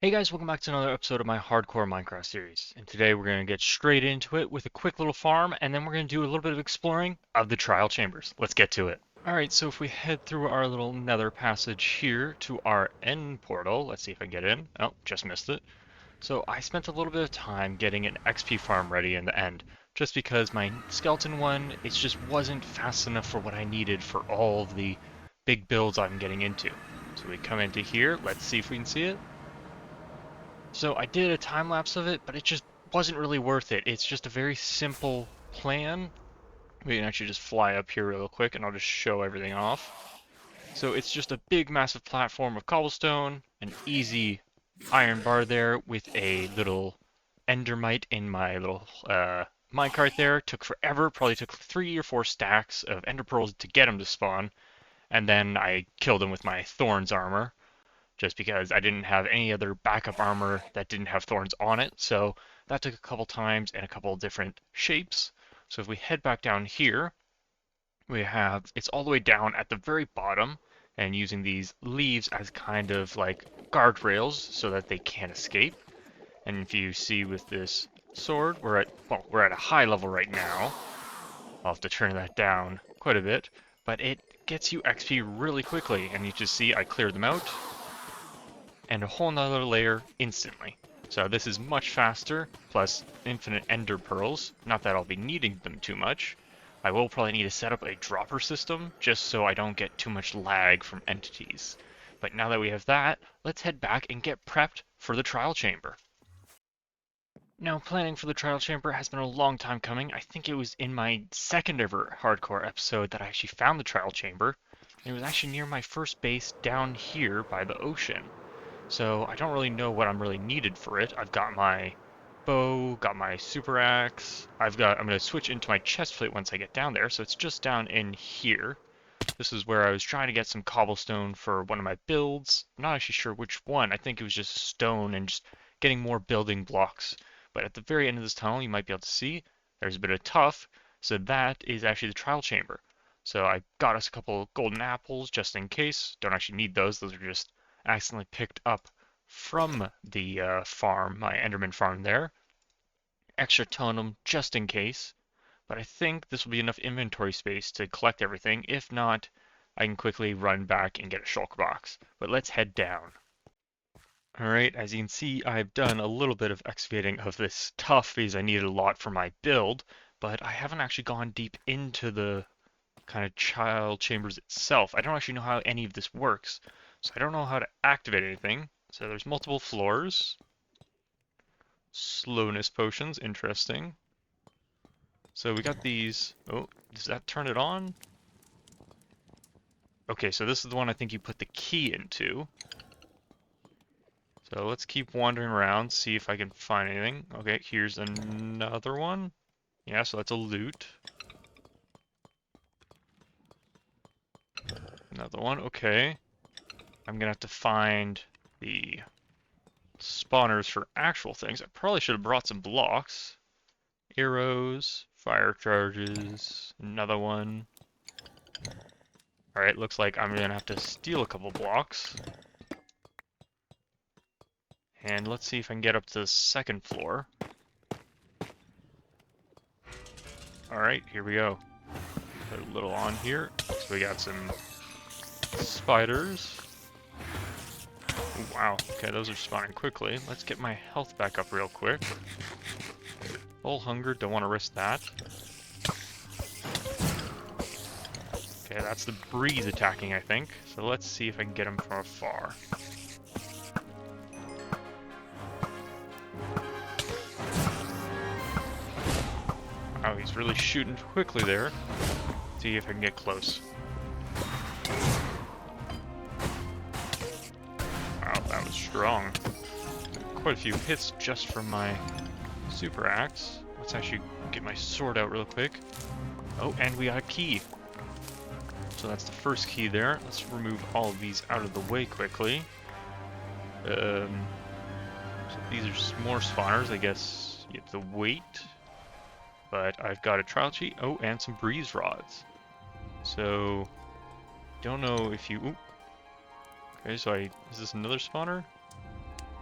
Hey guys, welcome back to another episode of my Hardcore Minecraft series. And today we're going to get straight into it with a quick little farm, and then we're going to do a little bit of exploring of the trial chambers. Let's get to it. Alright, so if we head through our little nether passage here to our end portal, let's see if I can get in. Oh, just missed it. So I spent a little bit of time getting an XP farm ready in the end, just because my skeleton one, it just wasn't fast enough for what I needed for all of the big builds I'm getting into. So we come into here, let's see if we can see it. So I did a time lapse of it, but it just wasn't really worth it. It's just a very simple plan. We can actually just fly up here real quick and I'll just show everything off. So it's just a big massive platform of cobblestone, an easy iron bar there with a little endermite in my little minecart there. Took forever, probably took 3 or 4 stacks of ender pearls to get them to spawn. And then I killed them with my thorns armor just because I didn't have any other backup armor that didn't have thorns on it. So that took a couple times and a couple different shapes. So if we head back down here, we have, it's all the way down at the very bottom and using these leaves as kind of like guardrails so that they can't escape. And if you see with this sword, we're at a high level right now. I'll have to turn that down quite a bit, but it gets you XP really quickly. And you just see I cleared them out and a whole nother layer instantly. So this is much faster, plus infinite ender pearls. Not that I'll be needing them too much. I will probably need to set up a dropper system, just so I don't get too much lag from entities. But now that we have that, let's head back and get prepped for the trial chamber. Now, planning for the trial chamber has been a long time coming. I think it was in my second ever hardcore episode that I actually found the trial chamber. And it was actually near my first base down here by the ocean. So I don't really know what I'm really needed for it. I've got my bow, got my super axe. I'm gonna switch into my chest plate once I get down there. So it's just down in here. This is where I was trying to get some cobblestone for one of my builds. I'm not actually sure which one. I think it was just stone and just getting more building blocks. But at the very end of this tunnel, you might be able to see there's a bit of tuff. So that is actually the trial chamber. So I got us a couple of golden apples just in case. Don't actually need those. Those are just accidentally picked up from the farm, my Enderman farm there. Extra totem just in case. But I think this will be enough inventory space to collect everything. If not, I can quickly run back and get a shulker box. But let's head down. Alright, as you can see, I've done a little bit of excavating of this tuff because I needed a lot for my build, but I haven't actually gone deep into the kind of child chambers itself. I don't actually know how any of this works, so I don't know how to activate anything. So there's multiple floors. Slowness potions, interesting. So we got these. Oh, does that turn it on? Okay, so this is the one I think you put the key into. So let's keep wandering around, see if I can find anything. Okay, here's another one. Yeah, so that's a loot. Another one, okay. I'm gonna have to find the spawners for actual things. I probably should have brought some blocks. Arrows, fire charges, another one. Alright, looks like I'm gonna have to steal a couple blocks. And let's see if I can get up to the second floor. Alright, here we go. Put a little on here. So we got some spiders. Ooh, wow, okay, those are spawning quickly. Let's get my health back up real quick. Full hunger, don't want to risk that. Okay, that's the breeze attacking, I think. So let's see if I can get him from afar. Wow, he's really shooting quickly there. See if I can get close. Wow, that was strong. Quite a few hits just from my super axe. Let's actually get my sword out real quick. Oh, and we got a key. So that's the first key there. Let's remove all of these out of the way quickly. So these are just more spawners, I guess you have to wait. But I've got a trial cheat. Oh, and some breeze rods. So, don't know if you... Ooh. Okay, so is this another spawner?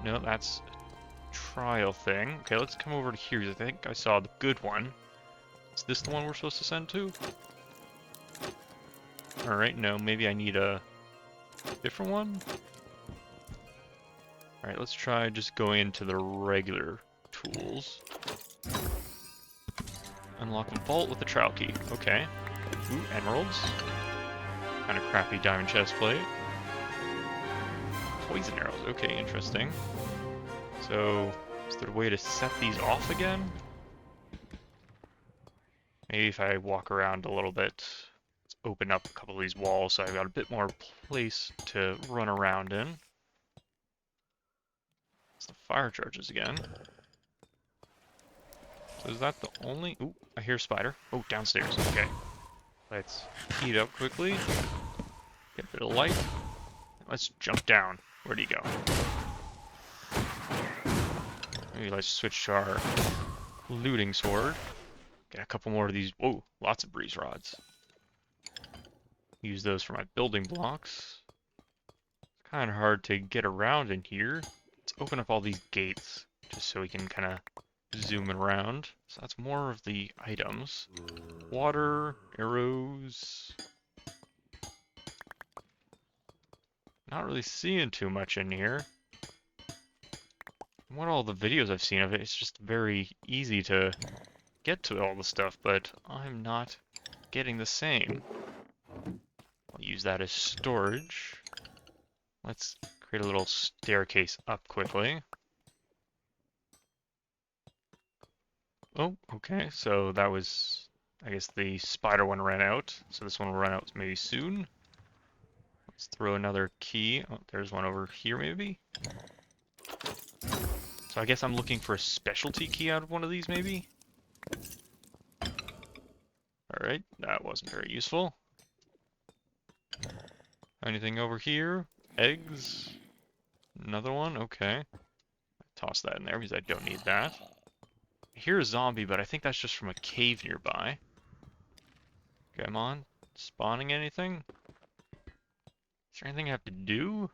No, that's a trial thing. Okay, let's come over to here. I think I saw the good one. Is this the one we're supposed to send to? Alright, no, maybe I need a different one? Alright, let's try just going into the regular tools. Unlock the vault with the trowel key. Okay. Ooh, emeralds. Kind of crappy diamond chest plate. Poison arrows. Okay, interesting. So, is there a way to set these off again? Maybe if I walk around a little bit, let's open up a couple of these walls so I've got a bit more place to run around in. It's the fire charges again. So is that the only... Ooh, I hear a spider. Oh, downstairs. Okay. Let's heat up quickly. Get a bit of light. Let's jump down. Where do you go? Maybe let's switch to our looting sword. Get a couple more of these. Whoa, lots of breeze rods. Use those for my building blocks. It's kind of hard to get around in here. Let's open up all these gates just so we can kind of zoom around. So that's more of the items. Water, arrows. Not really seeing too much in here. From what all the videos I've seen of it, it's just very easy to get to all the stuff, but I'm not getting the same. I'll use that as storage. Let's create a little staircase up quickly. Oh, okay, so that was, I guess the spider one ran out, so this one will run out maybe soon. Let's throw another key. Oh, there's one over here maybe. So I guess I'm looking for a specialty key out of one of these maybe? Alright, that wasn't very useful. Anything over here? Eggs? Another one? Okay. Toss that in there because I don't need that. I hear a zombie, but I think that's just from a cave nearby. Come on. Spawning anything? Is there anything I have to do?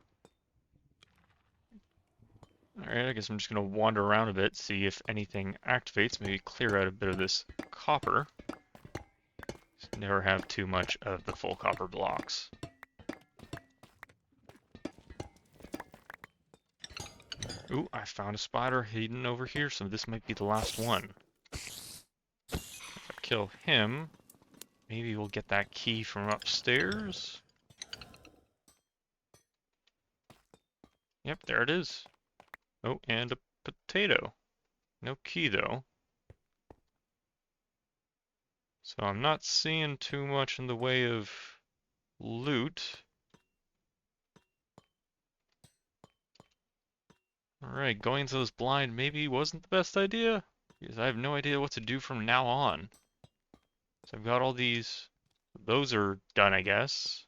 Alright, I guess I'm just gonna wander around a bit, see if anything activates, maybe clear out a bit of this copper. Just never have too much of the full copper blocks. Ooh, I found a spider hidden over here, so this might be the last one. If I kill him, maybe we'll get that key from upstairs. Yep, there it is. Oh, and a potato. No key, though. So I'm not seeing too much in the way of loot. Alright, going to this blind maybe wasn't the best idea, because I have no idea what to do from now on. So I've got all these... Those are done, I guess.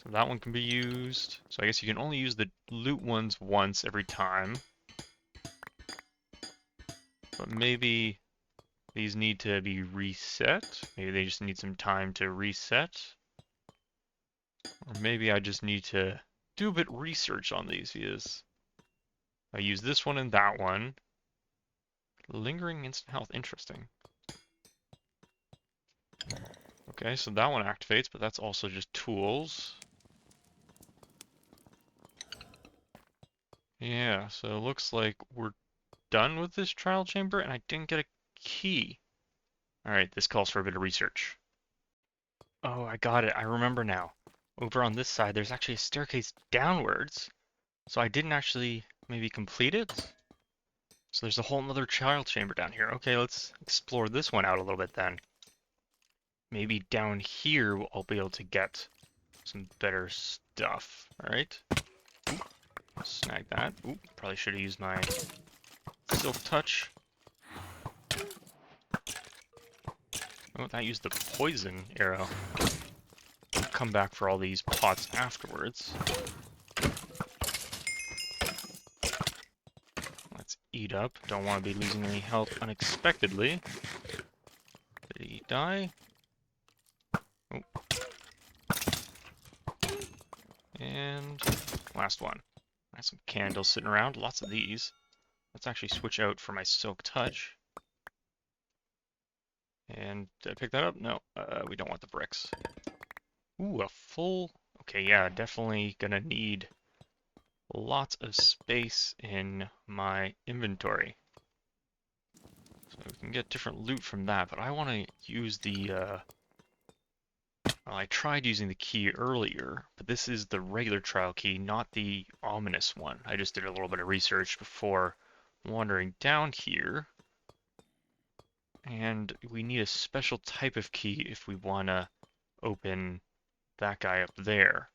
So that one can be used. So I guess you can only use the loot ones once every time. But maybe these need to be reset. Maybe they just need some time to reset. Or maybe I just need to do a bit of research on these because I use this one and that one. Lingering instant health, interesting. Okay, so that one activates, but that's also just tools. Yeah, so it looks like we're done with this trial chamber, and I didn't get a key. Alright, this calls for a bit of research. Oh, I got it. I remember now. Over on this side, there's actually a staircase downwards. So I didn't actually maybe complete it. So there's a whole other trial chamber down here. Okay, let's explore this one out a little bit then. Maybe down here I'll be able to get some better stuff. Alright. Snag that. Ooh, probably should have used my silk touch. Oh, that used the poison arrow. I'll come back for all these pots afterwards. Let's eat up. Don't want to be losing any health unexpectedly. Did he die? Oh. And last one. I have some candles sitting around, lots of these. Let's actually switch out for my Silk Touch. And did I pick that up? No, we don't want the bricks. Ooh, a full... Okay, yeah, definitely gonna need lots of space in my inventory. So we can get different loot from that, but I want to use the... Well, I tried using the key earlier, but this is the regular trial key, not the ominous one. I just did a little bit of research before wandering down here. And we need a special type of key if we want to open that guy up there.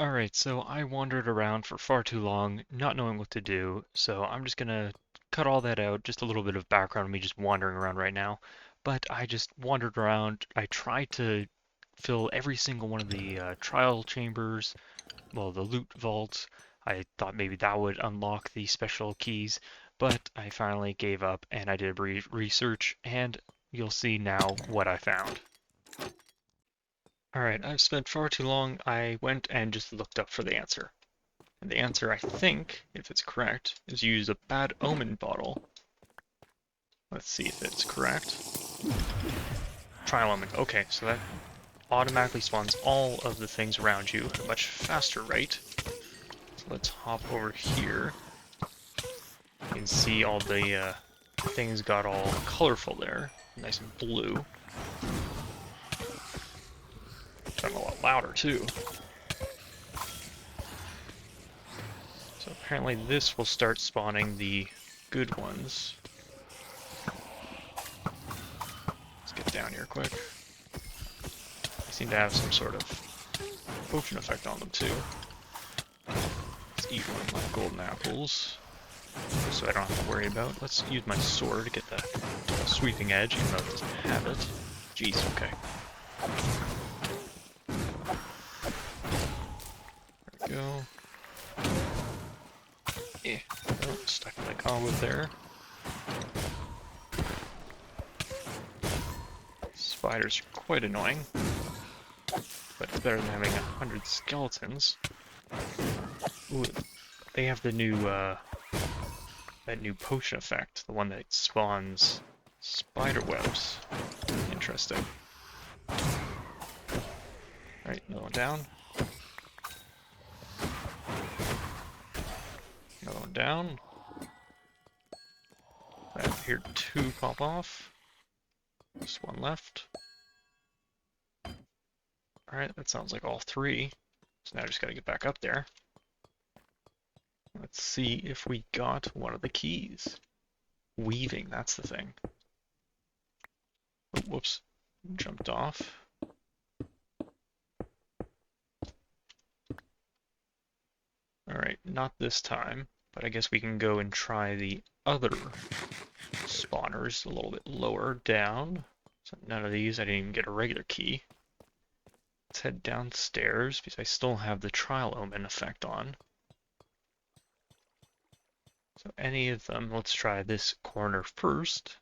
Alright, so I wandered around for far too long, not knowing what to do, so I'm just gonna cut all that out, just a little bit of background of me just wandering around right now. But I just wandered around, I tried to fill every single one of the trial chambers, well, the loot vaults. I thought maybe that would unlock the special keys, but I finally gave up and I did a brief research, and you'll see now what I found. Alright, I've spent far too long. I went and just looked up for the answer. And the answer, I think, if it's correct, is use a bad omen bottle. Let's see if it's correct. Trial omen. Okay, so that automatically spawns all of the things around you at a much faster rate. So let's hop over here. You can see all the things got all colorful there. Nice and blue. Gotten a lot louder too. So apparently this will start spawning the good ones. Let's get down here quick. They seem to have some sort of potion effect on them too. Let's eat one of my golden apples, so I don't have to worry about. Let's use my sword to get the sweeping edge, even though it doesn't have it. Jeez, okay. There we go. Eh, oh, stuck in my combo there. Spiders are quite annoying, but it's better than having 100 skeletons. Ooh, they have the new, that new potion effect, the one that spawns spider webs. Interesting. Alright, another one down. Another one down. I have here 2 pop off. Just one left. Alright, that sounds like all 3. So now I just gotta get back up there. Let's see if we got one of the keys. Weaving, that's the thing. Oh, whoops. Jumped off. Alright, not this time, but I guess we can go and try the other spawners a little bit lower down. So none of these, I didn't even get a regular key. Let's head downstairs because I still have the trial omen effect on. So any of them, let's try this corner first.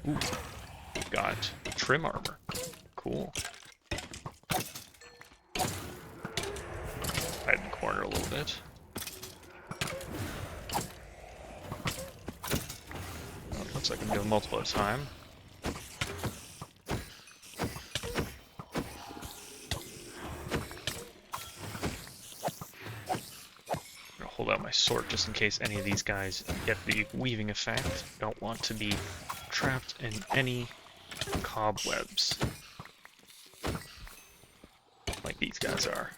Ooh, we've got trim armor. Cool. Hide in the corner a little bit. Oh, looks like I'm doing multiple at a time. Hold out my sword just in case any of these guys get the weaving effect. Don't want to be trapped in any cobwebs like these guys are.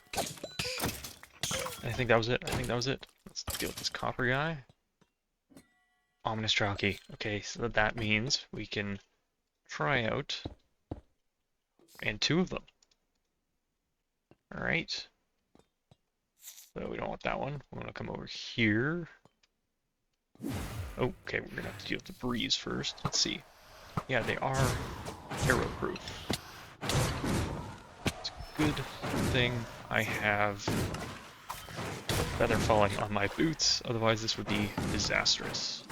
I think that was it. I think that was it. Let's deal with this copper guy. Ominous trial key. Okay, so that means we can try out and 2 of them. Alright. So we don't want that one. We want to come over here. Okay, we're gonna have to deal with the breeze first. Let's see. Yeah, they are arrow-proof. It's a good thing I have feather falling on my boots, otherwise this would be disastrous.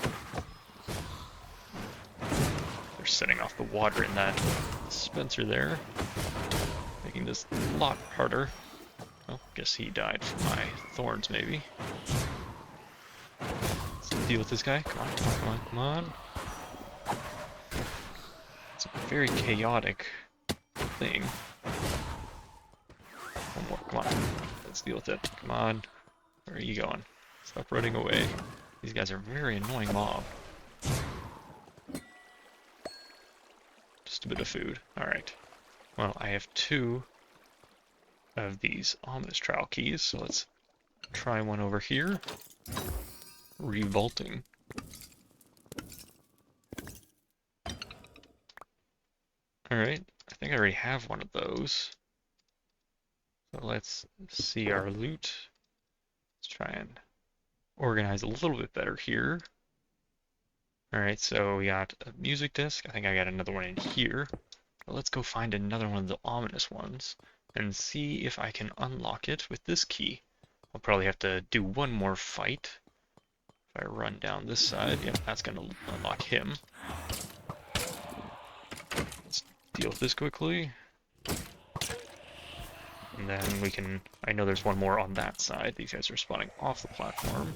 They're setting off the water in that dispenser there, making making this a lot harder. Oh, guess he died from my thorns, maybe. Let's deal with this guy. Come on, come on, come on, come on. It's a very chaotic thing. One more, come on. Let's deal with it. Come on. Where are you going? Stop running away. These guys are a very annoying mob. Just a bit of food. Alright. Well, I have 2 of these ominous trial keys, so let's try one over here. Revolting. Alright, I think I already have one of those. So let's see our loot. Let's try and organize a little bit better here. Alright, so we got a music disc. I think I got another one in here. But let's go find another one of the ominous ones and see if I can unlock it with this key. I'll probably have to do one more fight. If I run down this side, yep, that's going to unlock him. Let's deal with this quickly. And then we can... I know there's one more on that side. These guys are spawning off the platform.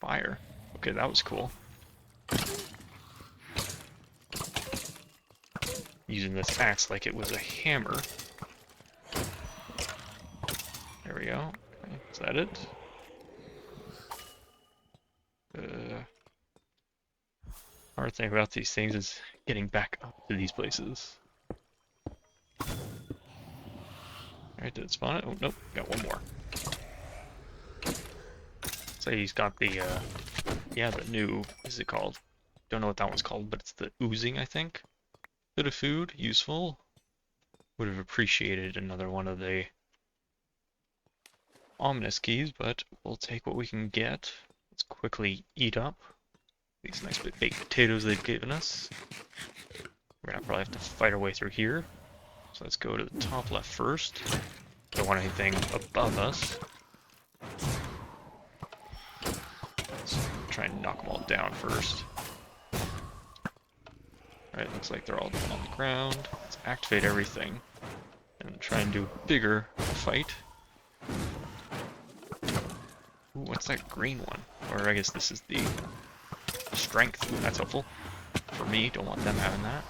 Fire. Okay, that was cool. Using this axe like it was a hammer. There we go. Okay, is that it? Hard thing about these things is getting back up to these places. Alright, did it spawn it? Oh, nope, got one more. So he's got the, yeah, the new, what is it called? Don't know what that one's called, but it's the oozing, I think. Bit of food, useful. Would have appreciated another one of the ominous keys, but we'll take what we can get. Let's quickly eat up these nice baked potatoes they've given us. We're gonna probably have to fight our way through here. So let's go to the top left first. Don't want anything above us. Let's try and knock them all down first. Alright, looks like they're all on the ground. Let's activate everything and try and do a bigger fight. Ooh, what's that green one? Or I guess this is the strength. That's helpful. For me, don't want them having that.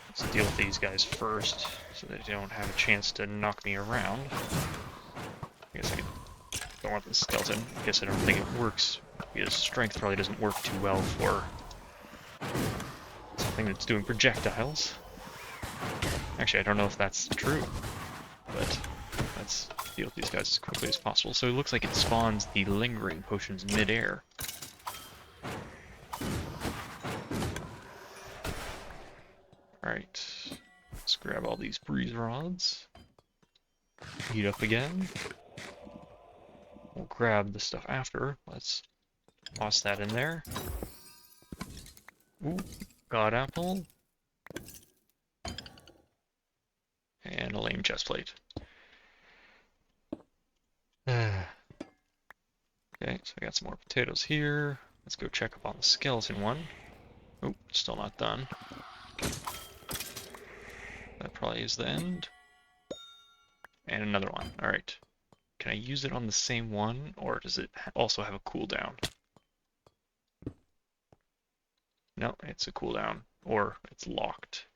Let's deal with these guys first, so they don't have a chance to knock me around. I guess I don't want the skeleton. I guess I don't think it works, because strength probably doesn't work too well for something that's doing projectiles. Actually, I don't know if that's true, but let's deal with these guys as quickly as possible. So it looks like it spawns the lingering potions mid-air. Alright, let's grab all these breeze rods. Heat up again. We'll grab the stuff after. Let's toss that in there. Ooh, god apple. And a lame chest plate. Okay, so I got some more potatoes here. Let's go check up on the skeleton one. Oh, still not done. That probably is the end. And another one. Alright. Can I use it on the same one, or does it also have a cooldown? No, it's a cooldown, or it's locked.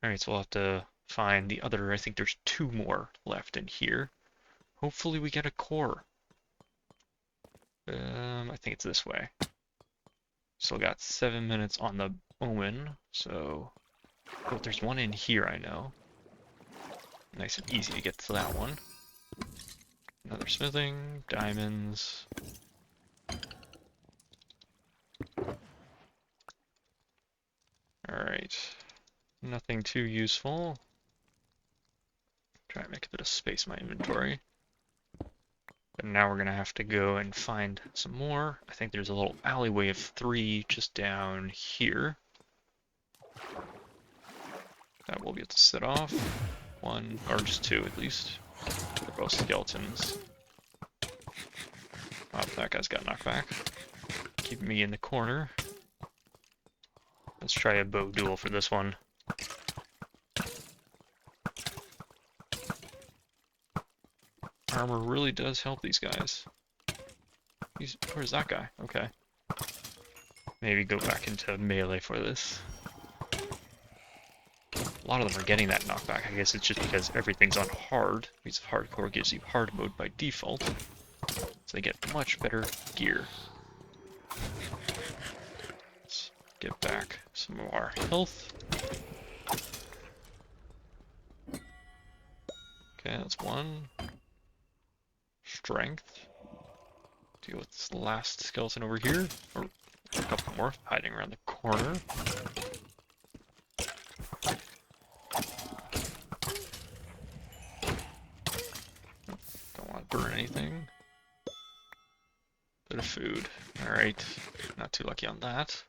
Alright, so we'll have to find the other. I think there's 2 more left in here. Hopefully we get a core. I think it's this way. Still got 7 minutes on the omen, so... Oh, there's one in here, I know. Nice and easy to get to that one. Another smithing, diamonds. Alright. Nothing too useful. Try and make a bit of space in my inventory. But now we're gonna have to go and find some more. I think there's a little alleyway of 3 just down here. That we'll be able to set off. 1, or just 2 at least. They're both skeletons. Oh, that guy's got knocked back. Keeping me in the corner. Let's try a bow duel for this one. Armor really does help these guys. Where's that guy? Okay. Maybe go back into melee for this. A lot of them are getting that knockback. I guess it's just because everything's on hard. Because hardcore gives you hard mode by default. So they get much better gear. Let's get back some of our health. Okay, that's one. Strength. Deal with this last skeleton over here. Or a couple more hiding around the corner. Don't want to burn anything. Bit of food. Alright. Not too lucky on that.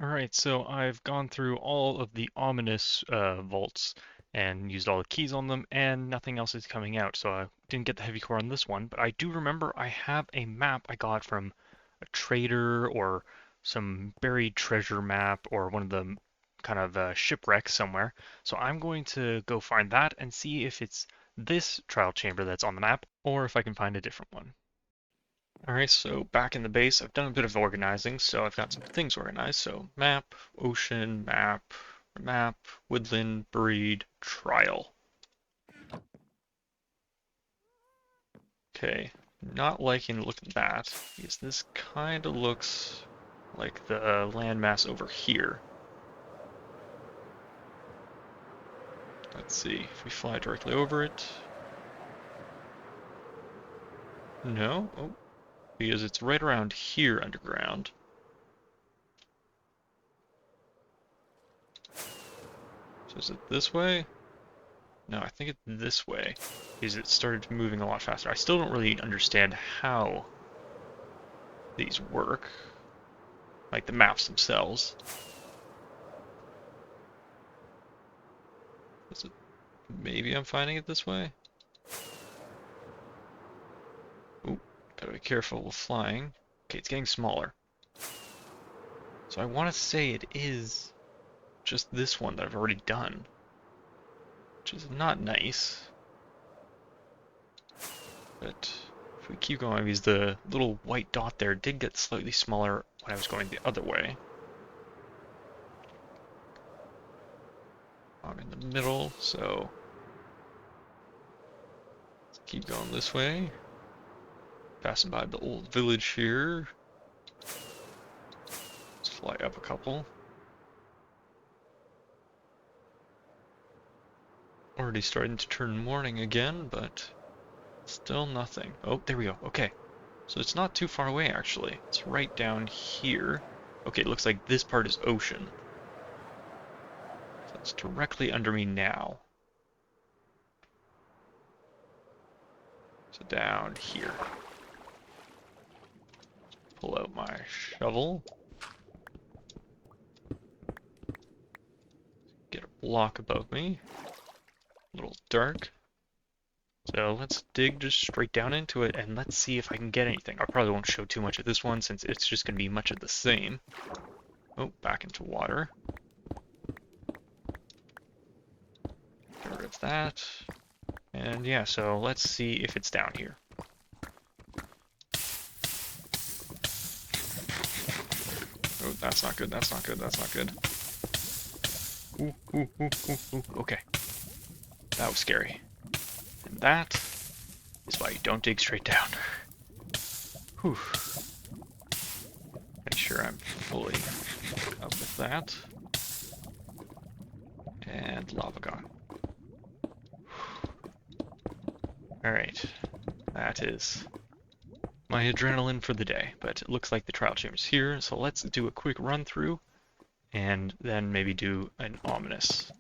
Alright, so I've gone through all of the ominous vaults and used all the keys on them, and nothing else is coming out, so I didn't get the heavy core on this one, but I do remember I have a map I got from a trader or some buried treasure map or one of the kind of shipwrecks somewhere, so I'm going to go find that and see if it's this trial chamber that's on the map, or if I can find a different one. Alright, so back in the base, I've done a bit of organizing, so I've got some things organized. So map, ocean, map, woodland, buried, trial. Okay, not liking the look of that, because this kind of looks like the landmass over here. Let's see, if we fly directly over it. No? Oh, because it's right around here underground. So is it this way? No, I think it's this way, because it started moving a lot faster. I still don't really understand how these work, like the maps themselves. Is it, maybe I'm finding it this way? Ooh, gotta be careful with flying. Okay, it's getting smaller. So I want to say it is just this one that I've already done, which is not nice. But if we keep going, because the little white dot there did get slightly smaller when I was going the other way. I'm in the middle, so let's keep going this way. Passing by the old village here. Let's fly up a couple. Already starting to turn morning again, but still nothing. Oh, there we go. Okay. So it's not too far away, actually. It's right down here. Okay, it looks like this part is ocean. So it's directly under me now. So down here. Pull out my shovel. Get a block above me. A little dark. So let's dig just straight down into it and let's see if I can get anything. I probably won't show too much of this one since it's just going to be much of the same. Oh, back into water. Get rid of that. And yeah, so let's see if it's down here. Oh, that's not good, that's not good, that's not good. Ooh, ooh, ooh, ooh, ooh. Okay. That was scary. And that is why you don't dig straight down. Whew. Make sure I'm fully up with that. And lava gone. Alright. That is my adrenaline for the day. But it looks like the trial chamber's here, so let's do a quick run through and then maybe do an ominous.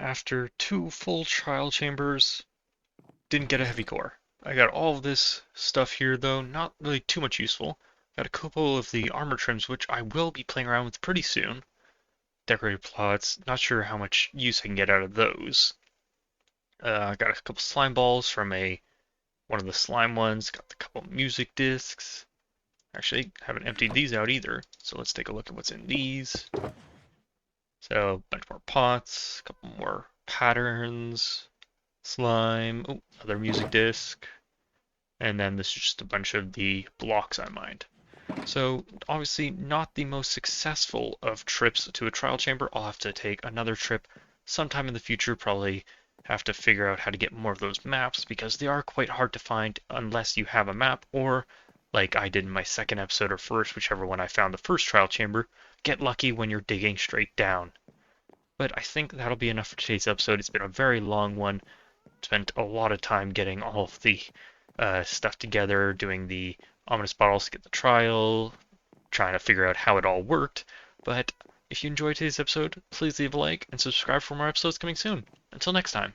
after 2 full trial chambers, didn't get a heavy core. I got all of this stuff here though, not really too much useful. Got a couple of the armor trims, which I will be playing around with pretty soon. Decorated plots, not sure how much use I can get out of those. Got a couple slime balls from one of the slime ones. Got a couple music discs. Actually, haven't emptied these out either, so let's take a look at what's in these. So, a bunch more pots, a couple more patterns, slime, oh, another music disc, and then this is just a bunch of the blocks I mined. So, obviously not the most successful of trips to a trial chamber. I'll have to take another trip sometime in the future, probably have to figure out how to get more of those maps because they are quite hard to find unless you have a map, or like I did in my second episode or first, whichever one I found the first trial chamber, get lucky when you're digging straight down. But I think that'll be enough for today's episode. It's been a very long one. Spent a lot of time getting all of the stuff together, doing the ominous bottles to get the trial, trying to figure out how it all worked. But if you enjoyed today's episode, please leave a like and subscribe for more episodes coming soon. Until next time.